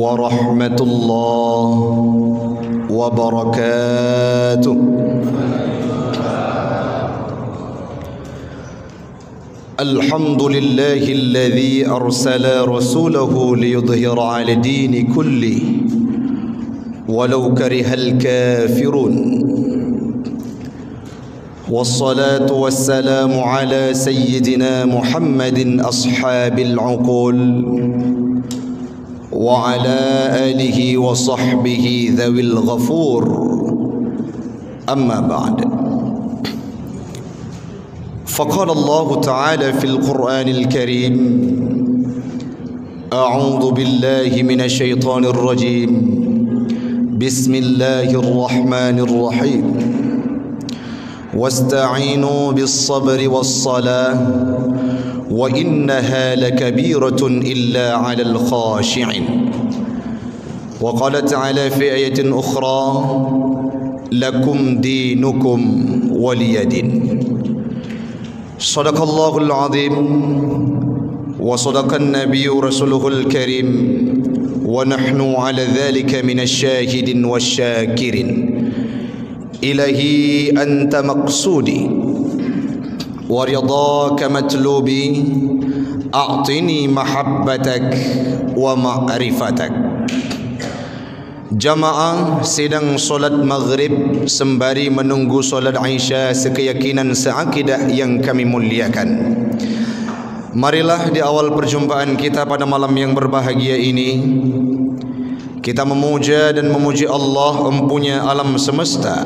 ورحمة الله وبركاته. الحمد لله الذي أرسل رسوله ليظهر على الدين كله ولو كره الكافرون، والصلاة والسلام على سيدنا محمد أصحاب العقول وعلى آله وصحبه ذوي الغفور. أما بعد، فقال الله تعالى في القرآن الكريم: أعوذ بالله من الشيطان الرجيم، بسم الله الرحمن الرحيم، واستعينوا بالصبر والصلاة وإنها لكبيرة إلا على الخاشعين. وقال تعالى في آية أخرى: لكم دينكم ولي دين. صدق الله العظيم وصدق النبي رسوله الكريم، ونحن على ذلك من الشاهدين والشاكرين. إلهي أنت مقصودي ورضاك مطلوبي، أعطني محبتك ومعرفتك. Jamaah sedang solat maghrib sembari menunggu solat Isya sekeyakinan seakidah yang kami muliakan. Marilah di awal perjumpaan kita pada malam yang berbahagia ini, kita memuja dan memuji Allah empunya alam semesta.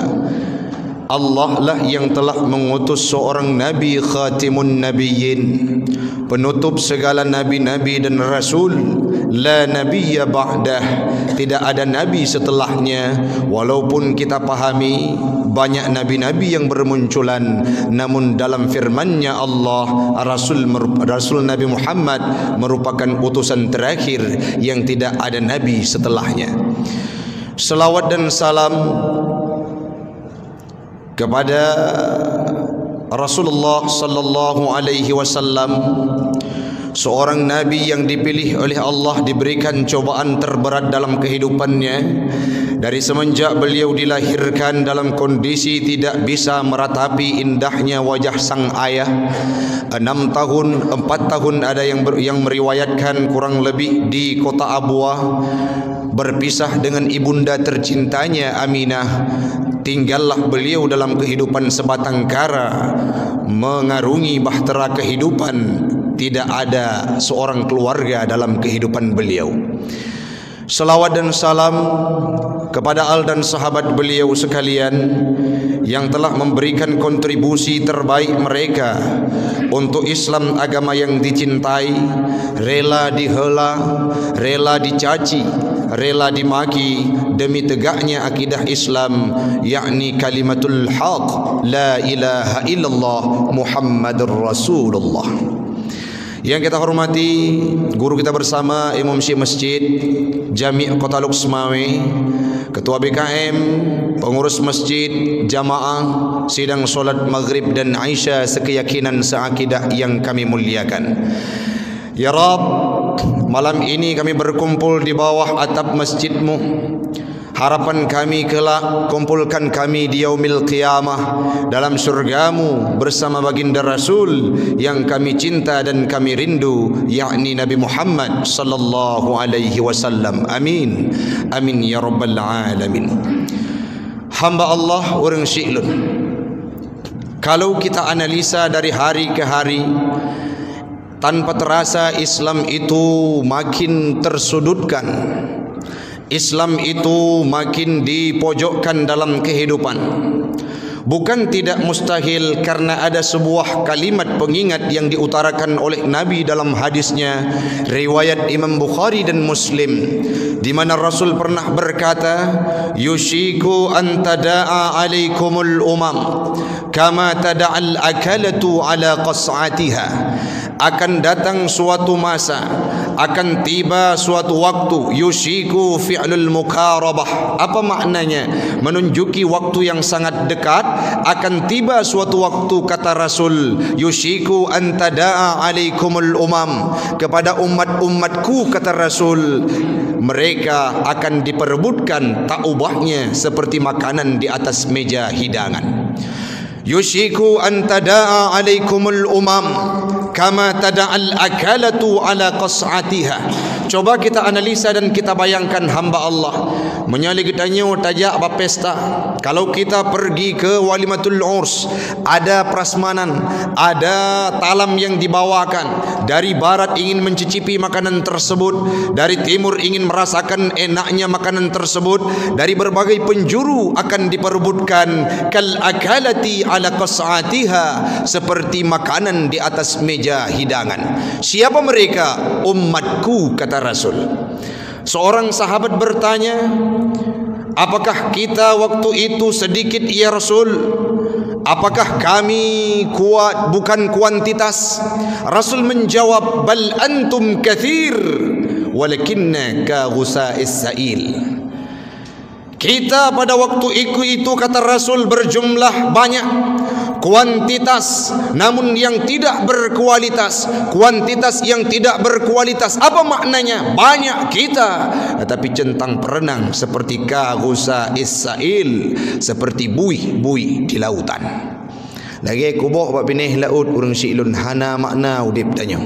Allah lah yang telah mengutus seorang Nabi Khatimun Nabiyyin, penutup segala Nabi-Nabi dan Rasul. La nabiyya ba'dah, tidak ada Nabi setelahnya. Walaupun kita pahami banyak Nabi-Nabi yang bermunculan, namun dalam firman-Nya Allah, Rasul Nabi Muhammad merupakan utusan terakhir yang tidak ada Nabi setelahnya. Selawat dan salam kepada Rasulullah sallallahu alaihi wasallam, seorang nabi yang dipilih oleh Allah, diberikan cobaan terberat dalam kehidupannya. Dari semenjak beliau dilahirkan dalam kondisi tidak bisa meratapi indahnya wajah sang ayah, 4 tahun ada yang meriwayatkan kurang lebih di kota Abwah, berpisah dengan ibunda tercintanya Aminah. Tinggallah beliau dalam kehidupan sebatang kara, mengarungi bahtera kehidupan. Tidak ada seorang keluarga dalam kehidupan beliau. Selawat dan salam kepada al dan sahabat beliau sekalian yang telah memberikan kontribusi terbaik mereka untuk Islam, agama yang dicintai, rela dihela, rela dicaci, rela dimaki demi tegaknya akidah Islam, yakni kalimatul haq, la ilaha illallah Muhammadur Rasulullah. Yang kita hormati guru kita bersama, Imam Syekh Masjid Jami' Kota Luksmawe, Ketua BKM, pengurus masjid, jamaah sidang solat maghrib dan Isya sekeyakinan seakidah yang kami muliakan. Ya Rab, malam ini kami berkumpul di bawah atap masjid-Mu. Harapan kami kelak kumpulkan kami di yaumil qiyamah dalam surgamu bersama baginda Rasul yang kami cinta dan kami rindu, yakni Nabi Muhammad sallallahu alaihi wasallam. Amin. Amin ya rabbal alamin. Hamba Allah orang syi'lun, kalau kita analisa dari hari ke hari, tanpa terasa Islam itu makin tersudutkan, Islam itu makin dipojokkan dalam kehidupan. Bukan tidak mustahil, karena ada sebuah kalimat pengingat yang diutarakan oleh Nabi dalam hadisnya riwayat Imam Bukhari dan Muslim, di mana Rasul pernah berkata, yushiku an tada'a alaikumul umam kama tada'al akalatu ala qas'atiha. akan datang suatu masa, akan tiba suatu waktu, yushiku fi'lul mukarabah. Apa maknanya? Menunjuki waktu yang sangat dekat. Akan tiba suatu waktu, kata Rasul, yushiku an tada'a alaikumul umam, kepada umat-umatku, kata Rasul, mereka akan diperebutkan tak ubahnya seperti makanan di atas meja hidangan. Yushiku an tada'a alaikumul umam kama tada'al akalatu ala qas'atiha. Coba kita analisa dan kita bayangkan hamba Allah menyali kitanya tajak berpesta. Kalau kita pergi ke walimatul urs, ada prasmanan, ada talam yang dibawakan. Dari barat ingin mencicipi makanan tersebut, dari timur ingin merasakan enaknya makanan tersebut, dari berbagai penjuru akan diperebutkan. Kal akalati ala qas'atiha, seperti makanan di atas meja hidangan. Siapa mereka? Umatku, kata Rasul. Seorang sahabat bertanya, apakah kita waktu itu sedikit ya Rasul? Apakah kami kuat bukan kuantitas? Rasul menjawab, bal antum kathir walakinna ka ghusa'is sa'il. Kita pada waktu itu, kata Rasul, berjumlah banyak, kuantitas namun yang tidak berkualitas. Kuantitas yang tidak berkualitas, apa maknanya? Banyak kita, tetapi centang perenang seperti kaghusa isail, seperti buih-buih di lautan. Lagi kubok bab pinih laut urang silun hana makna udip tanya.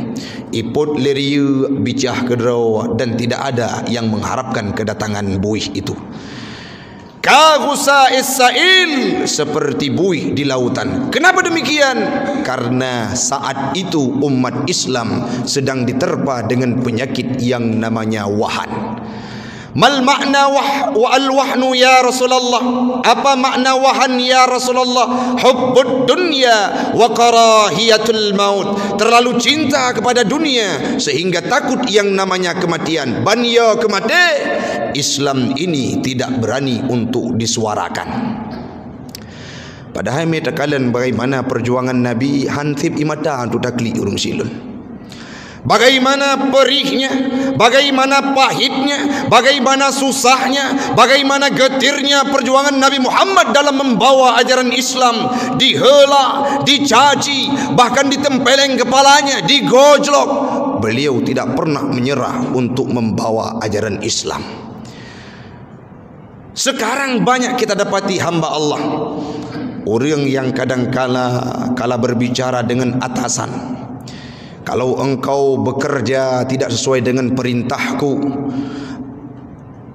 Iput leriu bicah kedraw, dan tidak ada yang mengharapkan kedatangan buih itu. Kaghusa isail, seperti buih di lautan. Kenapa demikian? Karena saat itu umat Islam sedang diterpa dengan penyakit yang namanya wahan. Mal makna al-wahnu ya Rasulullah? Apa makna wahan ya Rasulullah? Hubbud dunya wa karahiyatul maut. Terlalu cinta kepada dunia sehingga takut yang namanya kematian. Banyo kemate, Islam ini tidak berani untuk disuarakan. Padahal metakalan bagaimana perjuangan Nabi Hanthib imata untuk takli urung silun. Bagaimana perihnya, bagaimana pahitnya, bagaimana susahnya, bagaimana getirnya perjuangan Nabi Muhammad dalam membawa ajaran Islam. Dihela, dicaci, bahkan ditempeleng kepalanya, digojlok. Beliau tidak pernah menyerah untuk membawa ajaran Islam. Sekarang banyak kita dapati hamba Allah, orang yang kadang-kala berbicara dengan atasan. Kalau engkau bekerja tidak sesuai dengan perintahku,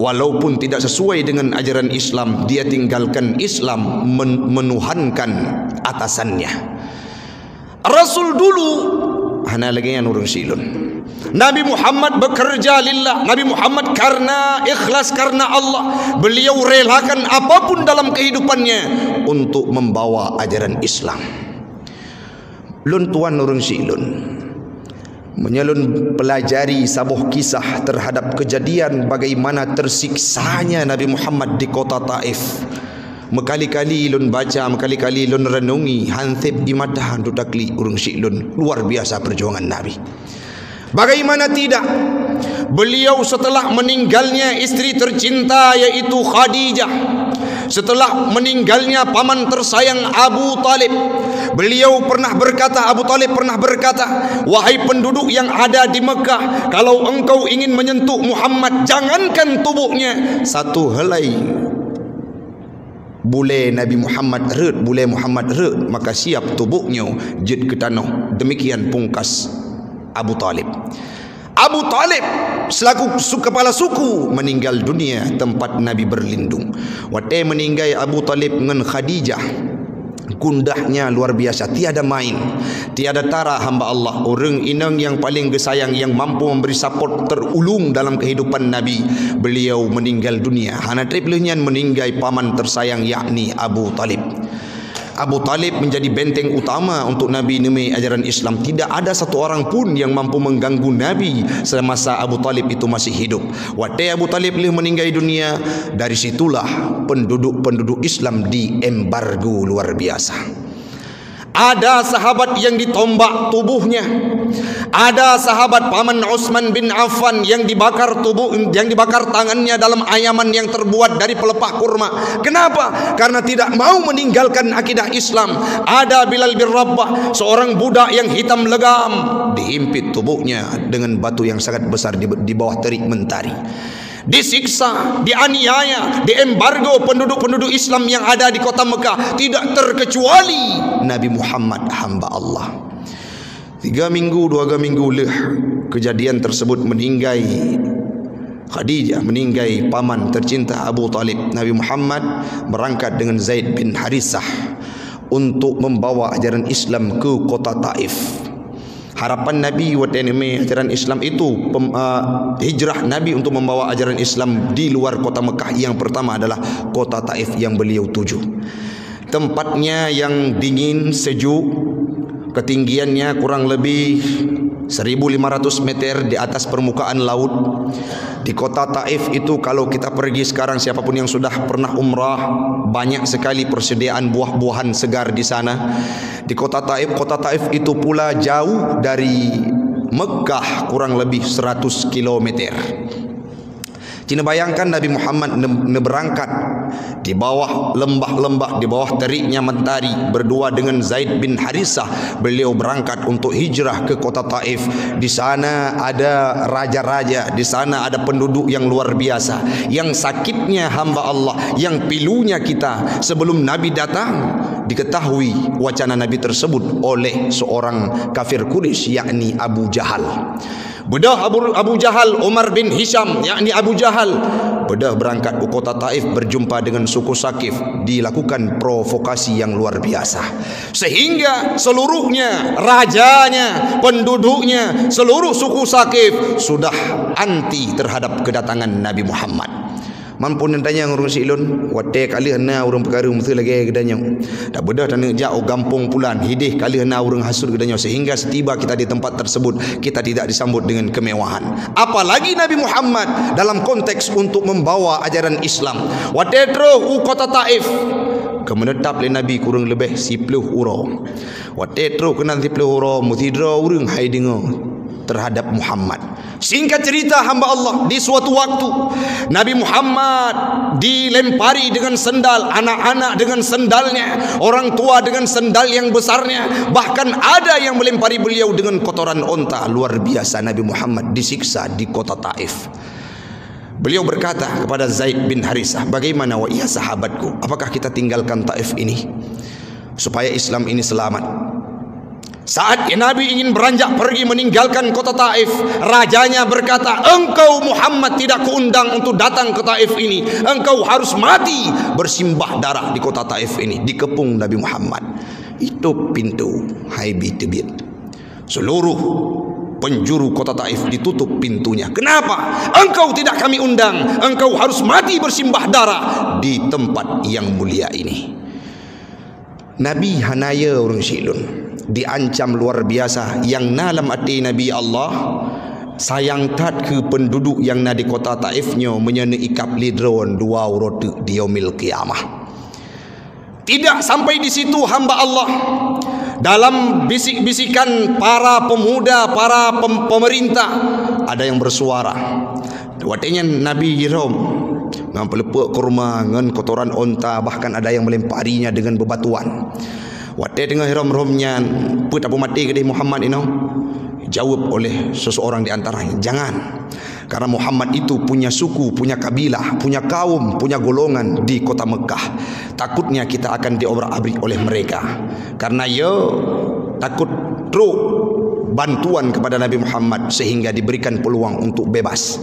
walaupun tidak sesuai dengan ajaran Islam, dia tinggalkan Islam, menuhankan atasannya. Rasul dulu hana lagi yang urung silun. Nabi Muhammad bekerja lillah. Nabi Muhammad karena ikhlas, karena Allah. Beliau relakan apapun dalam kehidupannya untuk membawa ajaran Islam. Lun tuan urung silun menyalun pelajari sabuh kisah terhadap kejadian bagaimana tersiksanya Nabi Muhammad di kota Taif. Mekali-kali lun baca, mekali-kali lun renungi Hanthib imadah dudakli urung silun. Luar biasa perjuangan Nabi. Bagaimana tidak? Beliau setelah meninggalnya istri tercinta yaitu Khadijah, setelah meninggalnya paman tersayang Abu Talib, beliau pernah berkata, Abu Talib pernah berkata, wahai penduduk yang ada di Mekah, kalau engkau ingin menyentuh Muhammad, jangankan tubuhnya, satu helai bule Nabi Muhammad red, bule Muhammad red, maka siap tubuhnya jid ke tanah. Demikian pungkas Abu Talib. Abu Talib selaku kepala suku meninggal dunia tempat Nabi berlindung. Waktu meninggal Abu Talib dengan Khadijah, gundahnya luar biasa, tiada main, tiada tara hamba Allah. Orang inang yang paling gesayang, yang mampu memberi support terulung dalam kehidupan Nabi, beliau meninggal dunia. Hana triplehnya meninggal paman tersayang yakni Abu Talib. Abu Talib menjadi benteng utama untuk Nabi demi ajaran Islam. Tidak ada satu orang pun yang mampu mengganggu Nabi semasa Abu Talib itu masih hidup. Waktu Abu Talib meninggal dunia, dari situlah penduduk-penduduk Islam diembargo luar biasa. Ada sahabat yang ditombak tubuhnya. Ada sahabat paman Utsman bin Affan yang dibakar tangannya dalam ayaman yang terbuat dari pelepah kurma. Kenapa? Karena tidak mau meninggalkan akidah Islam. Ada Bilal bin Rabah, seorang budak yang hitam legam, dihimpit tubuhnya dengan batu yang sangat besar di bawah terik mentari. Disiksa, dianiaya, diembargo penduduk-penduduk Islam yang ada di kota Mekah, tidak terkecuali Nabi Muhammad hamba Allah. 2 minggu leh kejadian tersebut meninggai Khadijah, meninggai paman tercinta Abu Talib. Nabi Muhammad berangkat dengan Zaid bin Harithah untuk membawa ajaran Islam ke kota Taif. Harapan Nabi waktu ini ajaran Islam itu hijrah Nabi untuk membawa ajaran Islam di luar kota Mekah. Yang pertama adalah kota Taif yang beliau tuju. Tempatnya yang dingin, sejuk, ketinggiannya kurang lebih 1.500 meter di atas permukaan laut. Di kota Taif itu kalau kita pergi sekarang, siapapun yang sudah pernah umrah, banyak sekali persediaan buah-buahan segar di sana. Di kota Taif itu pula jauh dari Mekah kurang lebih 100 kilometer. Cina bayangkan Nabi Muhammad berangkat di bawah lembah-lembah, di bawah teriknya mentari, berdua dengan Zaid bin Harithah. Beliau berangkat untuk hijrah ke kota Taif. Di sana ada raja-raja, di sana ada penduduk yang luar biasa. Yang sakitnya hamba Allah, yang pilunya kita, sebelum Nabi datang diketahui wacana Nabi tersebut oleh seorang kafir Quraisy, yakni Abu Jahal. Bedah Abu Jahal, Umar bin Hisham, yakni Abu Jahal, bedah berangkat ke kota Taif berjumpa dengan suku Sakif. Dilakukan provokasi yang luar biasa, sehingga seluruhnya, rajanya, penduduknya, seluruh suku Sakif sudah anti terhadap kedatangan Nabi Muhammad. Mampu nentanya ngurung silun wate kali hena urang perkara mesti lagi gedanya dak bedah tanah jauh gampung pulan hidih kali hena urang hasud gedanya, sehingga setiba kita di tempat tersebut kita tidak disambut dengan kemewahan. Apalagi Nabi Muhammad dalam konteks untuk membawa ajaran Islam. Wate tro kota Taif kemenetap le Nabi kurang lebih 10 uro. Wate tro kena 10 uro mesti dro urang hai dengo terhadap Muhammad. Singkat cerita hamba Allah, di suatu waktu Nabi Muhammad dilempari dengan sendal, anak-anak dengan sendalnya, orang tua dengan sendal yang besarnya, bahkan ada yang melempari beliau dengan kotoran onta. Luar biasa Nabi Muhammad disiksa di kota Taif. Beliau berkata kepada Zaid bin Harithah, bagaimana wahai sahabatku, apakah kita tinggalkan Taif ini supaya Islam ini selamat? Saat Nabi ingin beranjak pergi meninggalkan kota Taif, rajanya berkata, engkau Muhammad tidak kuundang untuk datang ke Taif ini. Engkau harus mati bersimbah darah di kota Taif ini. Dikepung Nabi Muhammad. Itu pintu Haibi Tibit. Seluruh penjuru kota Taif ditutup pintunya. Kenapa? Engkau tidak kami undang. Engkau harus mati bersimbah darah di tempat yang mulia ini. Nabi hanaya orang silun, diancam luar biasa. Yang dalam hati Nabi Allah sayang tat ke penduduk yang na di kota Taifnya menyana ikap lidron dua urotu di yaumil qiyamah. Tidak sampai di situ hamba Allah, dalam bisik-bisikan para pemuda, para pemerintah, ada yang bersuara. Waktunya Nabi Hiram ngan pelepuk kurma, ngan kotoran onta, bahkan ada yang melemparinya dengan bebatuan. Waktu tengah hiram-hiramnya, put apa mati ke Muhammad ini? Jawab oleh seseorang di antaranya, jangan. Karena Muhammad itu punya suku, punya kabilah, punya kaum, punya golongan di kota Mekah. Takutnya kita akan diobrak-abrik oleh mereka. Karena takut truk bantuan kepada Nabi Muhammad sehingga diberikan peluang untuk bebas.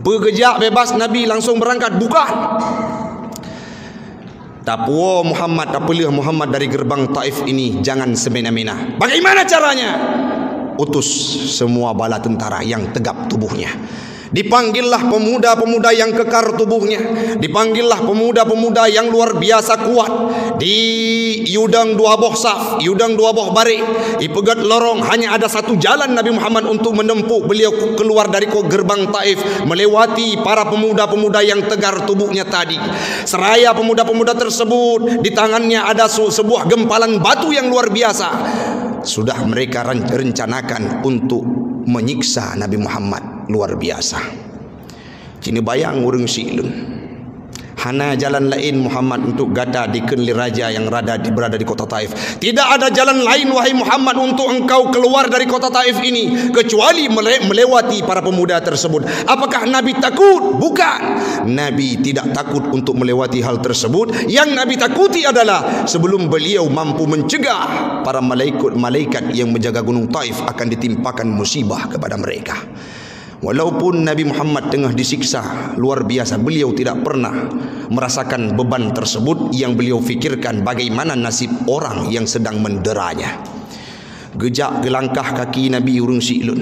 Pegejak bebas, Nabi langsung berangkat, bukan. Tapuo Muhammad, tapuliah Muhammad dari gerbang Taif ini, jangan semena-mena. Bagaimana caranya? Utus semua bala tentara yang tegap tubuhnya. Dipanggillah pemuda-pemuda yang kekar tubuhnya, dipanggillah pemuda-pemuda yang luar biasa kuat. Di Yudang dua boh saf, Yudang dua boh bari, ipegat lorong, hanya ada satu jalan Nabi Muhammad untuk menempuh. Beliau keluar dari gerbang Taif, melewati para pemuda-pemuda yang tegar tubuhnya tadi. Seraya pemuda-pemuda tersebut, di tangannya ada sebuah gempalan batu yang luar biasa. Sudah mereka rencanakan untuk menyiksa Nabi Muhammad luar biasa. Kini bayang urang silun. Hana jalan lain Muhammad untuk gada dikenli raja yang berada di kota Taif. Tidak ada jalan lain wahai Muhammad untuk engkau keluar dari kota Taif ini kecuali melewati para pemuda tersebut. Apakah Nabi takut? Bukan. Nabi tidak takut untuk melewati hal tersebut. Yang Nabi takuti adalah sebelum beliau mampu mencegah para malaikat yang menjaga gunung Taif akan ditimpakan musibah kepada mereka. Walaupun Nabi Muhammad tengah disiksa luar biasa, beliau tidak pernah merasakan beban tersebut. Yang beliau fikirkan bagaimana nasib orang yang sedang menderanya. Gejak gelangkah kaki Nabi urung silun.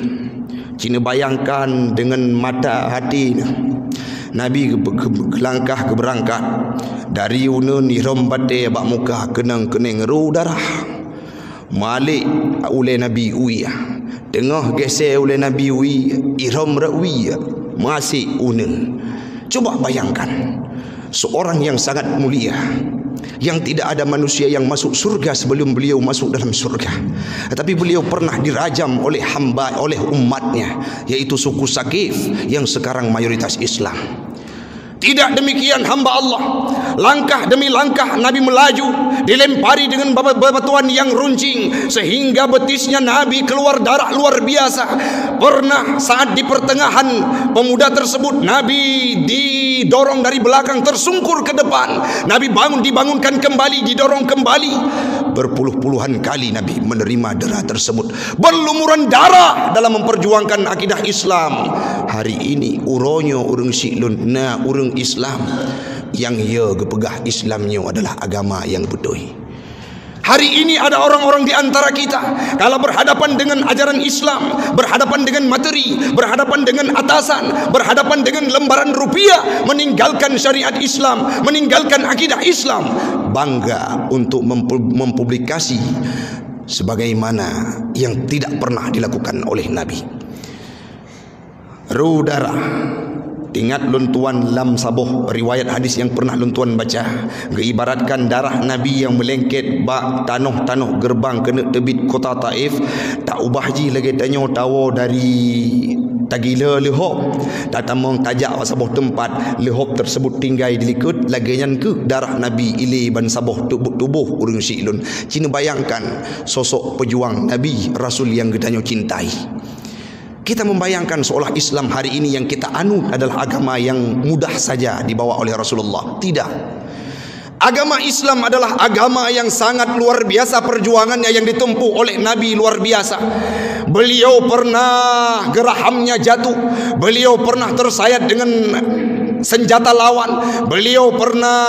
Cina bayangkan dengan mata hati Nabi gelangkah keberangkat dari unun ihram bate bak muka kenang-keneng ru darah. Malik oleh Nabi uya. Tengah geser oleh Nabi wi ihram rawi masih unun. Coba bayangkan seorang yang sangat mulia, yang tidak ada manusia yang masuk surga sebelum beliau masuk dalam surga. Tetapi beliau pernah dirajam oleh hamba, oleh umatnya, yaitu suku Sakif yang sekarang mayoritas Islam. Tidak demikian hamba Allah. Langkah demi langkah Nabi melaju, dilempari dengan bebatuan yang runcing sehingga betisnya Nabi keluar darah luar biasa. Pernah saat di pertengahan pemuda tersebut, Nabi didorong dari belakang tersungkur ke depan. Nabi dibangunkan kembali, didorong kembali. Berpuluh-puluhan kali Nabi menerima darah tersebut, berlumuran darah dalam memperjuangkan akidah Islam. Hari ini uronyo urung silun na urung Islam yang ia gepegah Islamnya adalah agama yang betul. Hari ini ada orang-orang di antara kita kalau berhadapan dengan ajaran Islam, berhadapan dengan materi, berhadapan dengan atasan, berhadapan dengan lembaran rupiah, meninggalkan syariat Islam, meninggalkan akidah Islam, bangga untuk mempublikasi sebagaimana yang tidak pernah dilakukan oleh Nabi. Rudara, ingat luntuan lam saboh, riwayat hadis yang pernah luntuan baca, geibaratkan darah Nabi yang melengket bak tanah gerbang kena tebit kota Taif. Tak ubah ji lagi tanyo tawo dari tagila lehop, tak tamong tajak saboh tempat lehop tersebut tinggai dilikut lagian ke darah Nabi ile ban saboh tubuh urang silun. Cina bayangkan sosok pejuang Nabi Rasul yang gedanyo cintai. Kita membayangkan seolah Islam hari ini yang kita anut adalah agama yang mudah saja dibawa oleh Rasulullah. Tidak. Agama Islam adalah agama yang sangat luar biasa perjuangannya yang ditempuh oleh Nabi luar biasa. Beliau pernah gerahamnya jatuh, beliau pernah tersayat dengan senjata lawan, beliau pernah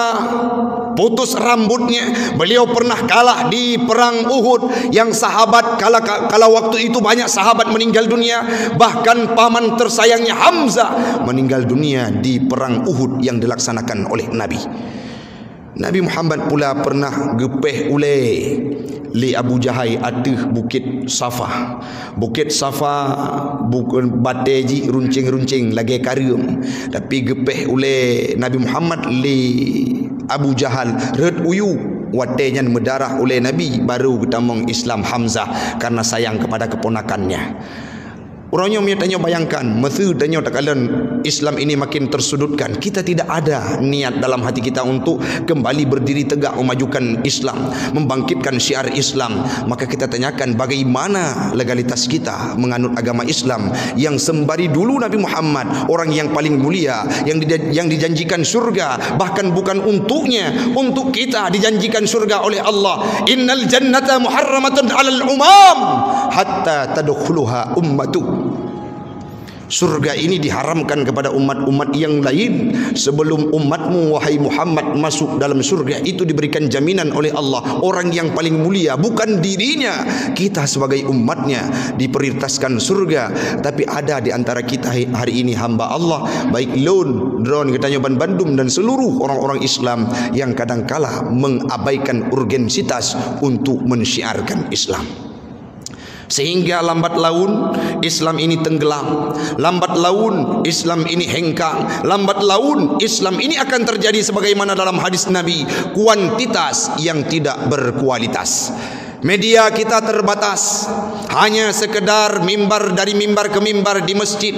putus rambutnya, beliau pernah kalah di perang Uhud yang sahabat kala waktu itu banyak sahabat meninggal dunia. Bahkan paman tersayangnya Hamzah meninggal dunia di perang Uhud yang dilaksanakan oleh Nabi. Nabi Muhammad pula pernah gepeh oleh li Abu Jahai atih Bukit Safa. Bukit Safa bukan bateji runcing-runcing lagi karium, tapi gepeh oleh Nabi Muhammad li Abu Jahal red uyu watenya mendarah oleh Nabi baru ketamong Islam Hamzah karena sayang kepada keponakannya. Orangnya tanya bayangkan, mesti tanya takalan Islam ini makin tersudutkan. Kita tidak ada niat dalam hati kita untuk kembali berdiri tegak memajukan Islam, membangkitkan syiar Islam. Maka kita tanyakan bagaimana legalitas kita menganut agama Islam yang sembari dulu Nabi Muhammad orang yang paling mulia, yang dijanjikan surga, bahkan bukan untuknya, untuk kita dijanjikan surga oleh Allah. Innal jannata muharramatun 'alal umam hatta tadkhuluha ummatu. Surga ini diharamkan kepada umat-umat yang lain. Sebelum umatmu wahai Muhammad masuk dalam surga, itu diberikan jaminan oleh Allah. Orang yang paling mulia bukan dirinya, kita sebagai umatnya diprioritaskan surga. Tapi ada di antara kita hari ini hamba Allah, baik Lon, Drone, Ketanyoban Bandung dan seluruh orang-orang Islam yang kadangkala mengabaikan urgensitas untuk mensyiarkan Islam. Sehingga lambat laun Islam ini tenggelam, lambat laun Islam ini hengkang, lambat laun Islam ini akan terjadi sebagaimana dalam hadis Nabi, kuantitas yang tidak berkualitas. Media kita terbatas, hanya sekedar mimbar dari mimbar ke mimbar di masjid,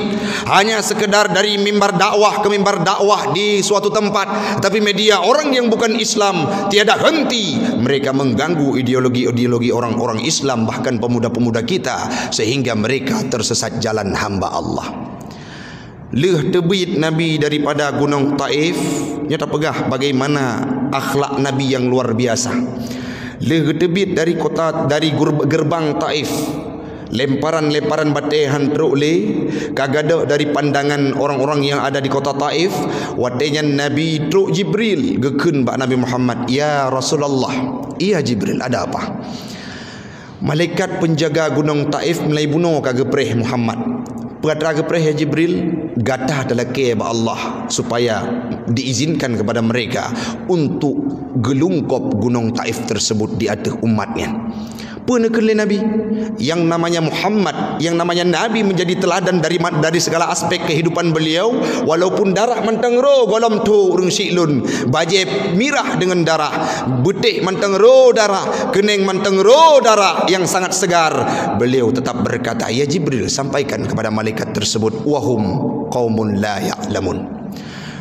hanya sekedar dari mimbar dakwah ke mimbar dakwah di suatu tempat. Tapi media orang yang bukan Islam tiada henti, mereka mengganggu ideologi-ideologi orang-orang Islam, bahkan pemuda-pemuda kita, sehingga mereka tersesat jalan hamba Allah. Leh tebit Nabi daripada Gunung Taif, nyata pegah bagaimana akhlak Nabi yang luar biasa. Tebit dari gerbang Taif, lemparan-lemparan batihan teruk kagada dari pandangan orang-orang yang ada di kota Taif. Watenya Nabi truk Jibril gekun bak Nabi Muhammad, ya Rasulullah. Iya Jibril, ada apa? Malaikat penjaga gunung Taif mulai bunuh kagepreh Muhammad. Perkata kepreh ya Jibril, gatah telake ba Allah supaya diizinkan kepada mereka untuk gelungkop gunung Taif tersebut di atas umatnya. Penekele Nabi yang namanya Muhammad, yang namanya Nabi menjadi teladan dari segala aspek kehidupan beliau. Walaupun darah manteng ro golom tu urang siklun, baje mirah dengan darah, betih manteng ro darah, keneng manteng ro darah yang sangat segar, beliau tetap berkata, ya Jibril, sampaikan kepada malaikat tersebut, wahum qaumun la ya'lamun.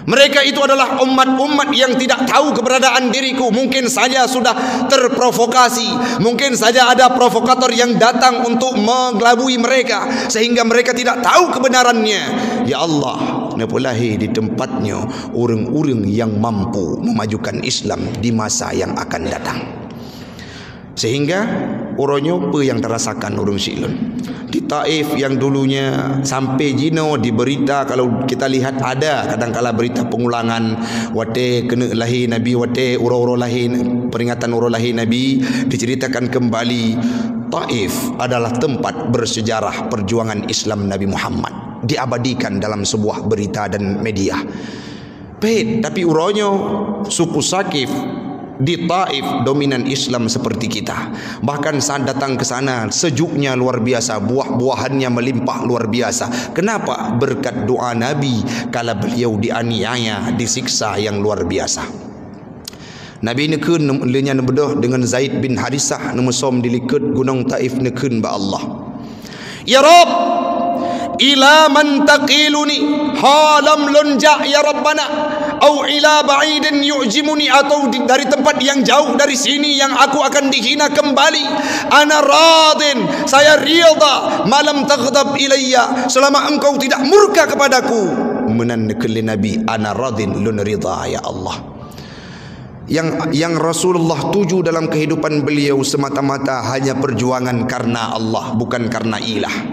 Mereka itu adalah umat-umat yang tidak tahu keberadaan diriku. Mungkin saja sudah terprovokasi, mungkin saja ada provokator yang datang untuk mengelabui mereka sehingga mereka tidak tahu kebenarannya. Ya Allah, nepulahi di tempatnya orang-orang yang mampu memajukan Islam di masa yang akan datang. Sehingga uronyo apa yang terasakan urung silun di Taif yang dulunya sampai jino diberita, kalau kita lihat ada kadang-kala berita pengulangan wate kena lahir Nabi, wate uro-uro lahir, peringatan uro lahir Nabi, diceritakan kembali Taif adalah tempat bersejarah perjuangan Islam Nabi Muhammad, diabadikan dalam sebuah berita dan media. Tapi uronyo suku Sakif di Taif dominan Islam seperti kita. Bahkan saat datang ke sana sejuknya luar biasa, buah-buahannya melimpah luar biasa. Kenapa? Berkat doa Nabi kala beliau dianiaya, disiksa yang luar biasa. Nabi nekun lenya nebedah dengan Zaid bin Harisah nemesom dilikut gunung Taif nekun ba Allah. Ya Rabb, ila man taqiluni halam lunja ya Rabbana, au ila ba'idin yu'jimuni, atau dari tempat yang jauh dari sini yang aku akan dihina kembali. Ana radin, saya ridha, malam taghdab ilayya, selama engkau tidak murka kepadaku. Menandakan Nabi, ana radin lun ridha ya Allah. Yang Rasulullah tuju dalam kehidupan beliau semata-mata hanya perjuangan karena Allah, bukan karena ilah.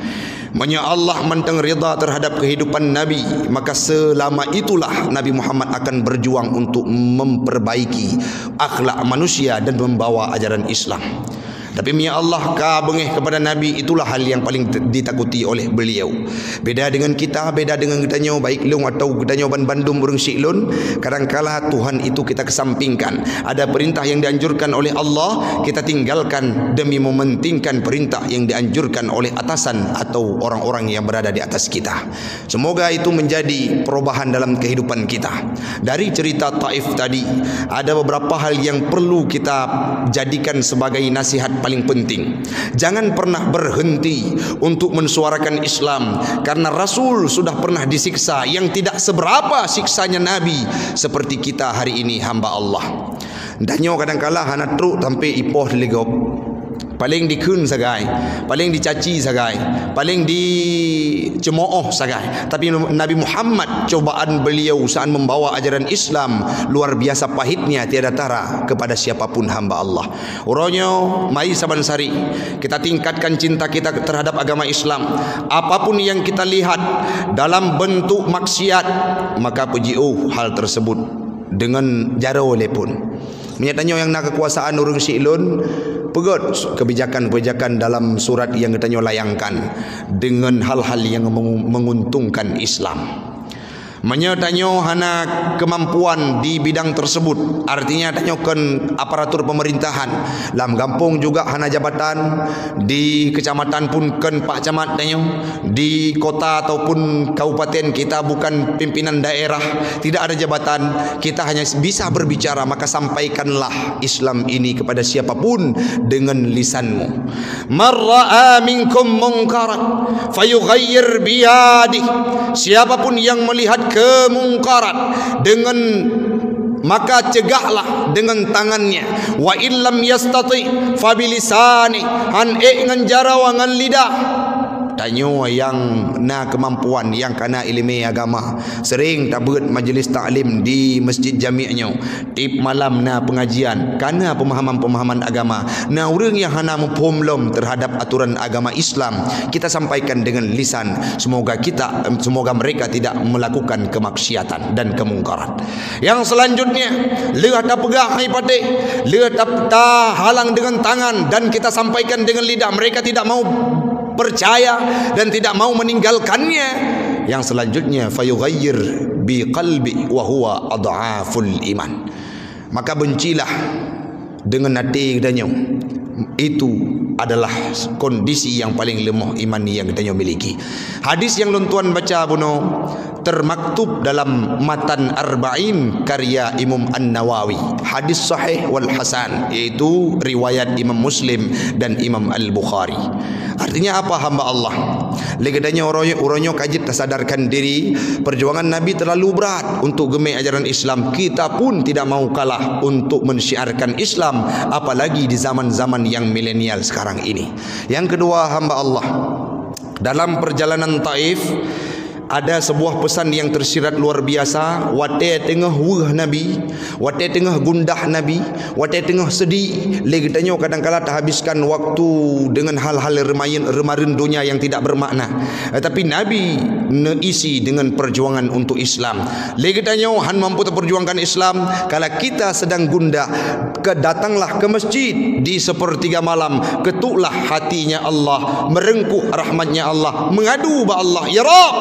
Manya Allah manteng rida terhadap kehidupan Nabi, maka selama itulah Nabi Muhammad akan berjuang untuk memperbaiki akhlak manusia dan membawa ajaran Islam. Tapi ya Allah ka bengeh kepada Nabi, itulah hal yang paling ditakuti oleh beliau. Beda dengan kita, beda dengan kitanya baik Long atau kitanya Bandung burung Siklun, kadangkala Tuhan itu kita kesampingkan. Ada perintah yang dianjurkan oleh Allah, kita tinggalkan demi mementingkan perintah yang dianjurkan oleh atasan atau orang-orang yang berada di atas kita. Semoga itu menjadi perubahan dalam kehidupan kita. Dari cerita Taif tadi, ada beberapa hal yang perlu kita jadikan sebagai nasihat paling penting. Jangan pernah berhenti untuk mensuarakan Islam, karena Rasul sudah pernah disiksa yang tidak seberapa siksanya Nabi seperti kita hari ini hamba Allah. Danyo kadang-kala hana truk sampai ipoh legop. paling dikun sagai, paling dicaci sagai, paling dicemooh sagai. Tapi Nabi Muhammad, cobaan beliau saat membawa ajaran Islam luar biasa pahitnya, tiada tara kepada siapapun hamba Allah. Uronyo, mari saban sari kita tingkatkan cinta kita terhadap agama Islam. Apapun yang kita lihat dalam bentuk maksiat, maka pujiu hal tersebut dengan jaro lepun. Menyatanya yang nak kekuasaan urang silun pegot kebijakan-kebijakan dalam surat yang katanya layangkan dengan hal-hal yang menguntungkan Islam. Menyatanya hana kemampuan di bidang tersebut, artinya tanyakan aparatur pemerintahan. Dalam kampung juga hana jabatan, di kecamatan pun kan Pak Camat tanyo, di kota ataupun kabupaten kita bukan pimpinan daerah, tidak ada jabatan, kita hanya bisa berbicara. Maka sampaikanlah Islam ini kepada siapapun dengan lisanmu. Man ra'a minkum munkaran fayughayyir biyadihi, siapapun yang melihat kemungkaran dengan, maka cegahlah dengan tangannya. Wa illam yastati fa bilisani, an ngan jarawa ngan lidah. Tanyo yang na kemampuan, yang kana ilmu agama, sering tabut majlis taklim di masjid jami'nya, tip malam na pengajian kana pemahaman-pemahaman agama. Na urang yang hana mempomlom terhadap aturan agama Islam, kita sampaikan dengan lisan. Semoga mereka tidak melakukan kemaksiatan dan kemungkaran. Yang selanjutnya, leuh ta pegah hai pate, leuh ta halang dengan tangan, dan kita sampaikan dengan lidah. Mereka tidak mau percaya dan tidak mau meninggalkannya. Yang selanjutnya, fayughayyir biqalbi wa huwa adhaful iman, maka bencilah dengan hati danyo. Itu adalah kondisi yang paling lemah iman yang kita miliki. Hadis yang luntuan baca buno termaktub dalam matan Arba'in karya Imam An-Nawawi, hadis sahih wal hasan, yaitu riwayat Imam Muslim dan Imam Al-Bukhari. Artinya apa hamba Allah? Legadanya oronyo kajit tersadarkan diri, perjuangan Nabi terlalu berat untuk gemai ajaran Islam. Kita pun tidak mau kalah untuk mensyiarkan Islam, apalagi di zaman-zaman yang milenial sekarang ini. Yang kedua hamba Allah, dalam perjalanan Taif ada sebuah pesan yang tersirat luar biasa. Wate tengah wah Nabi, wate tengah gundah Nabi, wate tengah sedih. Legatanya kadang-kala terhabiskan waktu dengan hal-hal remarin dunia yang tidak bermakna. Tetapi Nabi isi dengan perjuangan untuk Islam. Legatanya han mampu terperjuangkan Islam. Kalau kita sedang gundah, datanglah ke masjid di sepertiga malam, ketuklah hatinya Allah, merengkuh rahmatnya Allah, mengadu ba Allah, ya Rabb,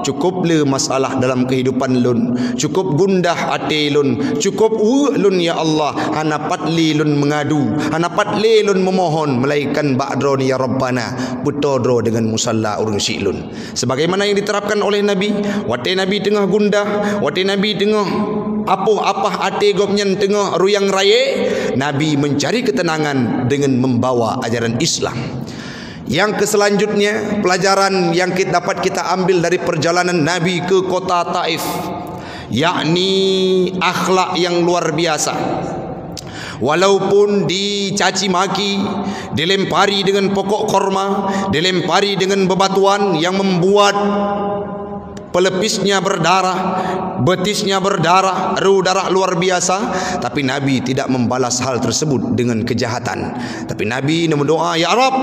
cukup le masalah dalam kehidupan lun, cukup gundah hati lun, cukup lun ya Allah, hanapat li lun mengadu, hanapat li lun memohon, melainkan ba'dron ya Rabbana, putodro dengan musalla urang si lun. Sebagaimana yang diterapkan oleh Nabi, wate Nabi tengah gundah, wate Nabi tengah apa hati gopnyan tengah ruyang raya, Nabi mencari ketenangan dengan membawa ajaran Islam. Yang keselanjutnya, pelajaran yang dapat kita ambil dari perjalanan Nabi ke kota Taif, yakni akhlak yang luar biasa. Walaupun dicaci maki, dilempari dengan pokok korma, dilempari dengan bebatuan yang membuat pelepisnya berdarah, betisnya berdarah, darah luar biasa, tapi Nabi tidak membalas hal tersebut dengan kejahatan. Tapi Nabi berdoa, ya Rabb,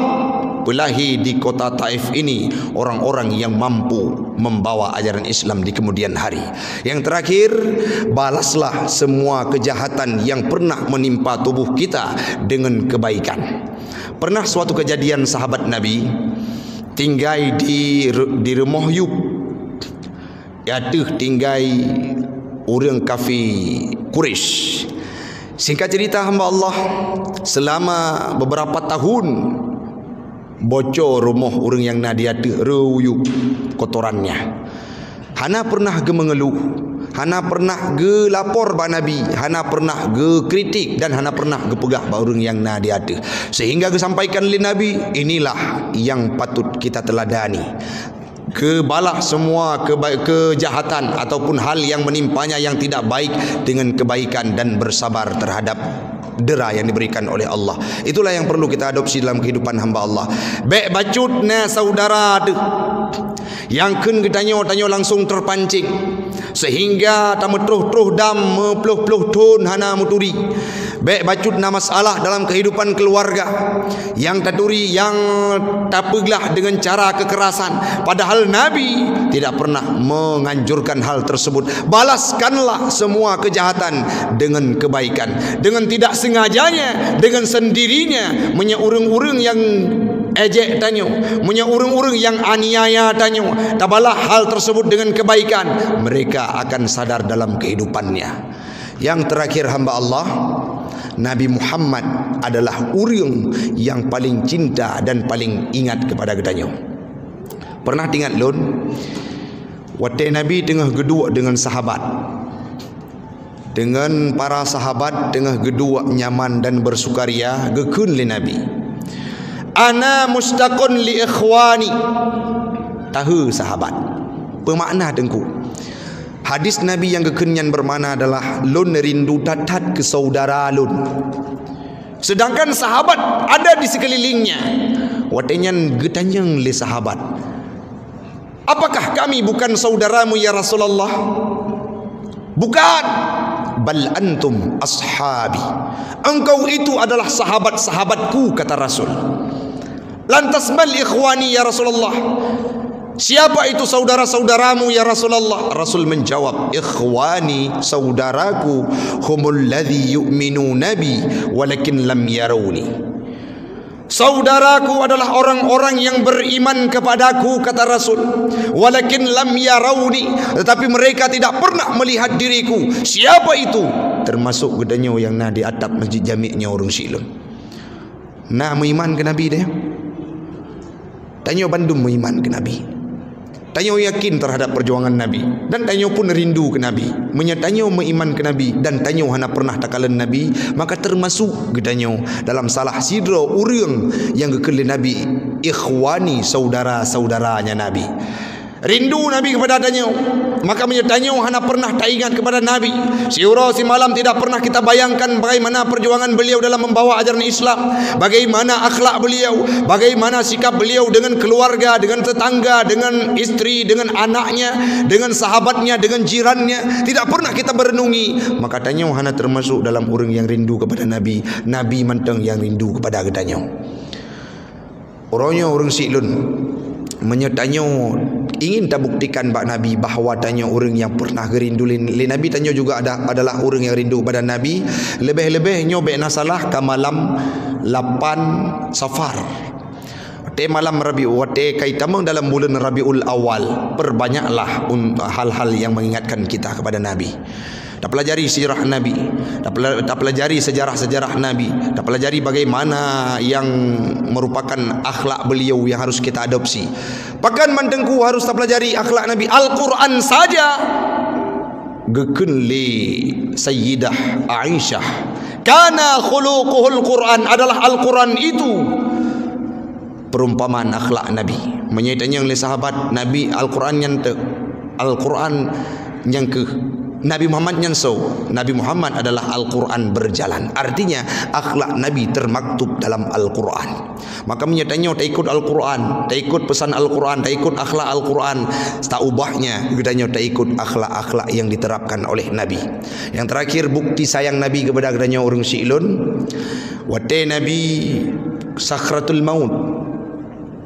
belahi di kota Taif ini orang-orang yang mampu membawa ajaran Islam di kemudian hari. Yang terakhir, balaslah semua kejahatan yang pernah menimpa tubuh kita dengan kebaikan. Pernah suatu kejadian sahabat Nabi tinggal di rumah Yub, tinggal orang kafir Quraisy. Singkat cerita hamba Allah, selama beberapa tahun bocor rumah orang yang nadia ruyuk kotorannya. Hana pernah ge mengeluh, hana pernah ge lapor ba Nabi, hana pernah ge kritik, dan hana pernah ge pegah ba orang yang nadia, sehingga ge sampaikan li Nabi, inilah yang patut kita teladani. kebalah semua kejahatan ataupun hal yang menimpanya yang tidak baik dengan kebaikan dan bersabar terhadap dera yang diberikan oleh Allah. Itulah yang perlu kita adopsi dalam kehidupan hamba Allah. Baik bacutnya saudara tu yang kun tanya langsung terpancing sehingga tametruh dam mepluh tun hana muturi. Baik bacutna masalah dalam kehidupan keluarga yang taturi yang tapeglah dengan cara kekerasan, padahal Nabi tidak pernah menganjurkan hal tersebut. Balaskanlah semua kejahatan dengan kebaikan, dengan tidak sengajanya, dengan sendirinya, urang-urang yang ejek tanyo, urang-urang yang aniaya tanyo, tabalah hal tersebut dengan kebaikan, mereka akan sadar dalam kehidupannya. Yang terakhir hamba Allah, Nabi Muhammad adalah orang yang paling cinta dan paling ingat kepada kita. Pernah ingat lun waktu Nabi tengah gedua dengan sahabat, dengan para sahabat tengah gedua nyaman dan bersukaria, gekun li Nabi, ana mustaqun li ikhwani. Tahu sahabat bermakna tengku. Hadis Nabi yang kekenyan bermakna adalah lun rindu tatat ke saudara lun. Sedangkan sahabat ada di sekelilingnya. Watenyan getanyang le sahabat, apakah kami bukan saudaramu ya Rasulullah? Bukan. Bal antum ashabi. Engkau itu adalah sahabat-sahabatku, kata Rasul. Lantas mal ikhwani ya Rasulullah? Siapa itu saudara-saudaramu ya Rasulullah? Rasul menjawab, ikhwani, saudaraku, humul ladzi yu'minuna bi walakin lam yarawni. Saudaraku adalah orang-orang yang beriman kepadaku, kata Rasul, walakin lam yarawni, tetapi mereka tidak pernah melihat diriku. Siapa itu? Termasuk gedanyo yang na di atap masjid jami'nya orang Silon. Nak beriman ke Nabi dia? Tanya Bandung beriman ke Nabi. Tanya yakin terhadap perjuangan Nabi, dan tanya pun rindu ke Nabi, menyatanya beriman ke Nabi, dan tanya hana pernah takalan Nabi, maka termasuk getanya dalam salah sidra orang yang gekele Nabi, ikhwani, saudara-saudaranya Nabi. Rindu Nabi kepada tanya, maka menyatanya hana pernah tak ingat kepada Nabi. Siura si malam tidak pernah kita bayangkan bagaimana perjuangan beliau dalam membawa ajaran Islam, bagaimana akhlak beliau, bagaimana sikap beliau dengan keluarga, dengan tetangga, dengan istri, dengan anaknya, dengan sahabatnya, dengan jirannya. Tidak pernah kita berenungi. Maka tanya hana termasuk dalam orang yang rindu kepada Nabi. Nabi manteng yang rindu kepada tanya. Orangnya orang Silun menyatanya ingin tak buktikan bak Nabi bahawa tanya orang yang pernah gerindu li Nabi, tanya juga adalah orang yang rindu pada Nabi. Lebih-lebihnya bek nasalah ke malam 8 Safar. Te malam Rabiul kaitamang dalam bulan Rabiul Awal, perbanyaklah hal-hal yang mengingatkan kita kepada Nabi. Tak pelajari sirah Nabi, tak pelajari sejarah-sejarah Nabi, tak pelajari bagaimana yang merupakan akhlak beliau yang harus kita adopsi. Bahkan mandengku harus tak pelajari akhlak Nabi. Al-Quran saja gekun li Sayyidah Aisyah, kana khuluquhul Quran, adalah Al-Quran itu perumpamaan akhlak Nabi. Menyatakan oleh sahabat Nabi, Al-Quran yang ke Nabi Muhammad nyansau, Nabi Muhammad adalah Al-Quran berjalan. Artinya akhlak Nabi termaktub dalam Al-Quran. Maka menyatanya tak ikut Al-Quran, tak ikut pesan Al-Quran, tak ikut akhlak Al-Quran, tak ubahnya gedanya tak ikut akhlak-akhlak yang diterapkan oleh Nabi. Yang terakhir bukti sayang Nabi kepada gedanya orang Silun, waktu Nabi sakratul maut.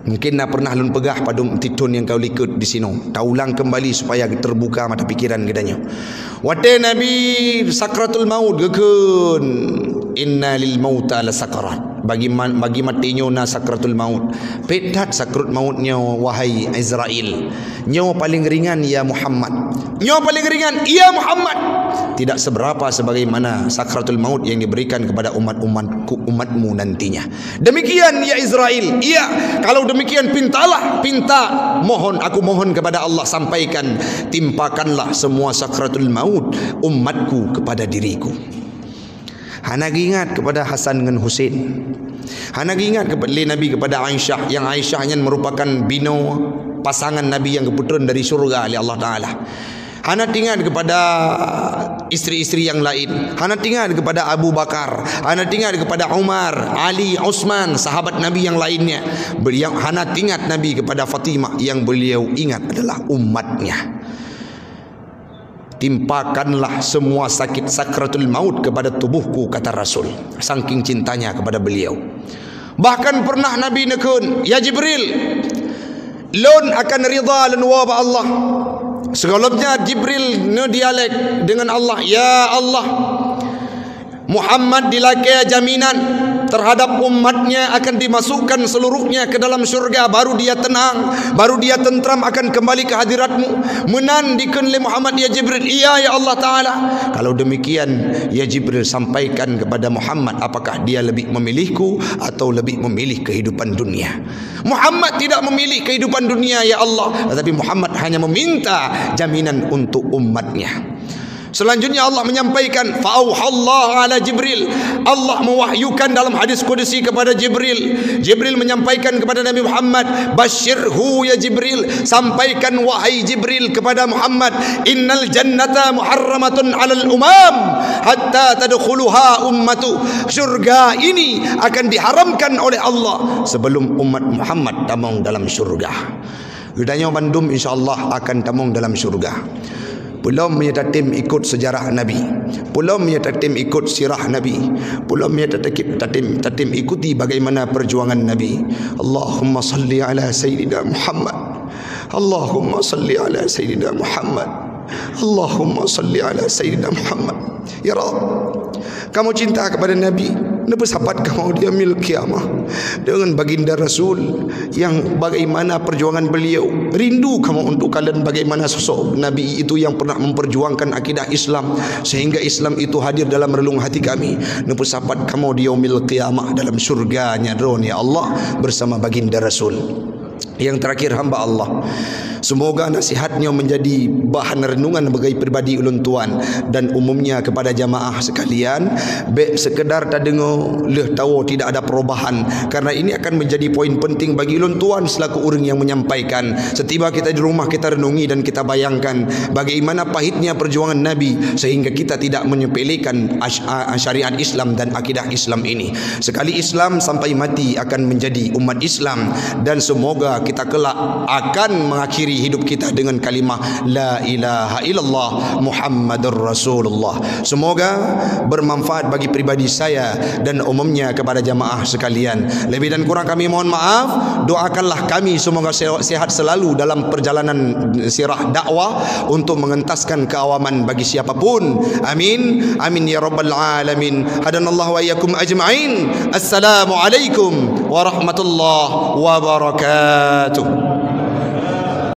Mungkin nak pernah lun pegah pada titun yang kau likut di sini. Tak ulang kembali supaya terbuka mata pikiran gedanya. Waktu Nabi sakratul maut gekun, inna lil mauta la sakarat. Bagi matinya na sakratul maut. Pedat sakrat mautnya wahai Israel. Nyawa paling ringan ya Muhammad. Nyawa paling ringan ya Muhammad. Tidak seberapa sebagaimana sakratul maut yang diberikan kepada umatmu nantinya. Demikian ya Israel. Iya, kalau demikian pinta, aku mohon kepada Allah, sampaikan, timpakanlah semua sakratul maut umatku kepada diriku. Hana ingat kepada Hasan dengan Husain. Hana ingat kepada Nabi kepada Aisyah, yang Aisyah yang merupakan bino pasangan Nabi yang keputusan dari syurga oleh Allah Ta'ala. Hana ingat kepada isteri-isteri yang lain. Hana ingat kepada Abu Bakar. Hana ingat kepada Umar, Ali, Utsman, sahabat Nabi yang lainnya. Hana ingat Nabi kepada Fatimah. Yang beliau ingat adalah umatnya. Timpakanlah semua sakit sakratul maut kepada tubuhku, kata Rasul, saking cintanya kepada beliau. Bahkan pernah Nabi nekun, ya Jibril, lon akan ridha lan wa Allah. Sebelumnya Jibril dialek dengan Allah, ya Allah, Muhammad dilakai jaminan terhadap umatnya akan dimasukkan seluruhnya ke dalam syurga, baru dia tenang, baru dia tentram akan kembali ke hadiratmu. Menandikan oleh Muhammad, ya Jibril, iya ya Allah Ta'ala. Kalau demikian, ya Jibril, sampaikan kepada Muhammad apakah dia lebih memilihku atau lebih memilih kehidupan dunia. Muhammad tidak memilih kehidupan dunia ya Allah, tetapi Muhammad hanya meminta jaminan untuk umatnya. Selanjutnya Allah menyampaikan, fa'auhallahu ala Jibril. Allah mewahyukan dalam hadis qudsi kepada Jibril. Jibril menyampaikan kepada Nabi Muhammad, basyirhu ya Jibril, sampaikan wahai Jibril kepada Muhammad, innal jannata muharramatun 'alal umam hatta tadkhuluha ummatu. Syurga ini akan diharamkan oleh Allah sebelum umat Muhammad tamung dalam syurga. Udahnya Bandung insyaallah akan tamung dalam syurga. Belum menyatatim ikut sejarah Nabi, belum menyatatim ikut sirah Nabi, belum menyatatim ikuti bagaimana perjuangan Nabi. Allahumma salli ala Sayyidina Muhammad, Allahumma salli ala Sayyidina Muhammad, Allahumma salli ala Sayyidina Muhammad. Ya Rabb, kamu cinta kepada Nabi, nebesapat kamu di yaumil kiamah dengan baginda Rasul yang bagaimana perjuangan beliau. Rindu kamu untuk kalian bagaimana sosok Nabi itu yang pernah memperjuangkan akidah Islam sehingga Islam itu hadir dalam relung hati kami. Nebesapat kamu di yaumil kiamah dalam surganya dron ya Allah bersama baginda Rasul. Yang terakhir hamba Allah, semoga nasihatnya menjadi bahan renungan bagi pribadi ulun tuan dan umumnya kepada jamaah sekalian. Be sekedar tak dengar leh tahu tidak ada perubahan, karena ini akan menjadi poin penting bagi ulun tuan selaku orang yang menyampaikan. Setiba kita di rumah kita renungi dan kita bayangkan bagaimana pahitnya perjuangan Nabi sehingga kita tidak menyepelekan syariat Islam dan akidah Islam ini. Sekali Islam sampai mati akan menjadi umat Islam, dan semoga kita kelak akan mengakhiri hidup kita dengan kalimah la ilaha illallah Muhammadur Rasulullah. Semoga bermanfaat bagi pribadi saya dan umumnya kepada jamaah sekalian. Lebih dan kurang kami mohon maaf. Doakanlah kami semoga sehat selalu dalam perjalanan sirah dakwah untuk mengentaskan keawaman bagi siapapun. Amin. Amin ya rabbal alamin. Hadanallahu wa iyyakum ajma'in. Assalamualaikum warahmatullahi wabarakatuh.